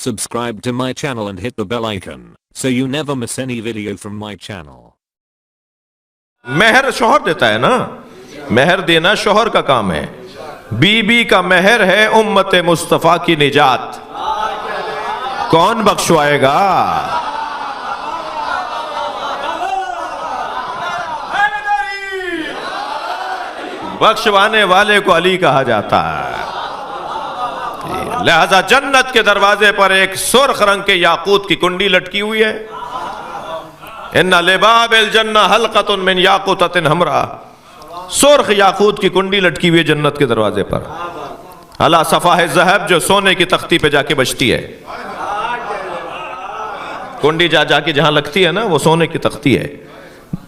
Subscribe to my channel and hit the bell icon so you never miss any video from my channel. مہر شوہر دیتا ہے نا, مہر دینا شوہر کا کام ہے. بیوی کا مہر ہے امت مصطفیٰ کی نجات. کون بخشوائے گا؟ بخشوانے والے کو علی کہا جاتا ہے. لہذا جنت کے دروازے پر ایک سرخ رنگ کے یاقوت کی کنڈی لٹکی ہوئی ہے. ان لباب الجنہ حلقۃ من یاقوتۃ حمراء. سرخ یاقوت کی کنڈی لٹکی ہوئی ہے جنت کے دروازے پر. علی صفاح الذہب, جو سونے کی تختی پہ جا کے بجتی ہے. کنڈی جا کے جہاں لگتی ہے نا, وہ سونے کی تختی ہے.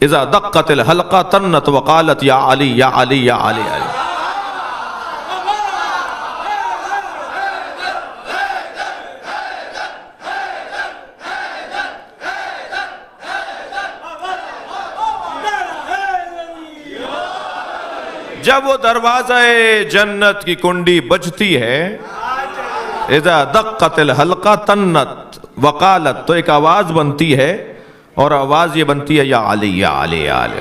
اذا دقت الحلقہ تنت وقالت یا علی یا علی یا علی علی. جب وہ دروازہ جنت کی کنڈی بجتی ہے, اذا دقت الحلقہ تنت وقالت, تو ایک آواز بنتی ہے, اور آواز یہ بنتی ہے یا علی یا علی یا علی.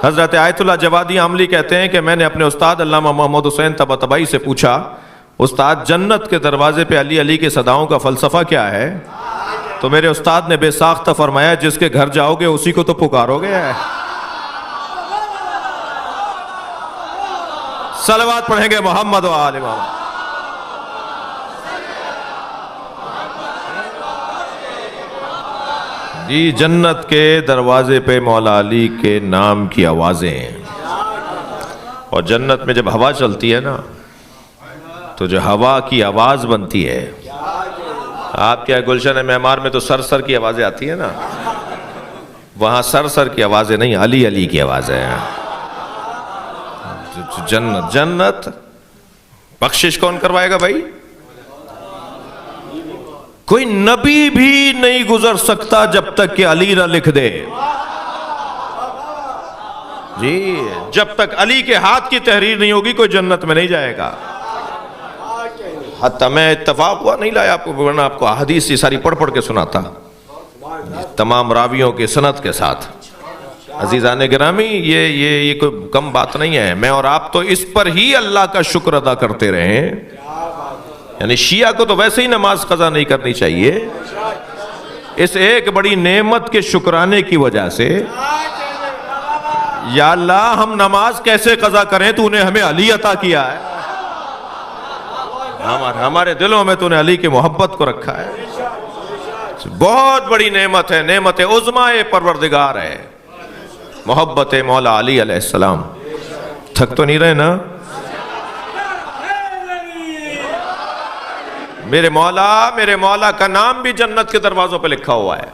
حضرت آیت اللہ جوادی عاملی کہتے ہیں کہ میں نے اپنے استاد علامہ محمد حسین طباطبائی سے پوچھا, استاد جنت کے دروازے پہ علی علی کے صداؤں کا فلسفہ کیا ہے؟ تو میرے استاد نے بے ساختہ فرمایا, جس کے گھر جاؤ گے اسی کو تو پکارو گے. صلوات پڑھیں گے محمد و آل محمد. جی, جنت کے دروازے پہ مولا علی کے نام کی آوازیں ہیں. اور جنت میں جب ہوا چلتی ہے نا, تو جو ہوا کی آواز بنتی ہے, آپ کیا گلشن معمار میں تو سر سر کی آوازیں آتی ہیں نا, وہاں سر سر کی آوازیں نہیں, علی علی کی آوازیں ہیں. جنت جنت بخشش کون کروائے گا بھائی؟ کوئی نبی بھی نہیں گزر سکتا جب تک کہ علی نہ لکھ دے. جی, جب تک علی کے ہاتھ کی تحریر نہیں ہوگی کوئی جنت میں نہیں جائے گا. حتیٰ میں اتفاق ہوا نہیں لایا آپ کو, ورنہ آپ کو احادیث یہ ساری پڑھ پڑھ کے سناتا, تمام راویوں کے سند کے ساتھ. عزیزان گرامی, یہ کوئی کم بات نہیں ہے. میں اور آپ تو اس پر ہی اللہ کا شکر ادا کرتے رہیں. یعنی شیعہ کو تو ویسے ہی نماز قضا نہیں کرنی چاہیے, اس ایک بڑی نعمت کے شکرانے کی وجہ سے. یا اللہ, ہم نماز کیسے قضا کریں, تو نے ہمیں علی عطا کیا ہے. ہمارے دلوں میں تو نے علی کی محبت کو رکھا ہے. بہت بڑی نعمت ہے, نعمت عظمیٰ پروردگار ہے, محبت مولا علی علیہ السلام. تھک تو نہیں رہے نا؟ میرے مولا کا نام بھی جنت کے دروازوں پہ لکھا ہوا ہے.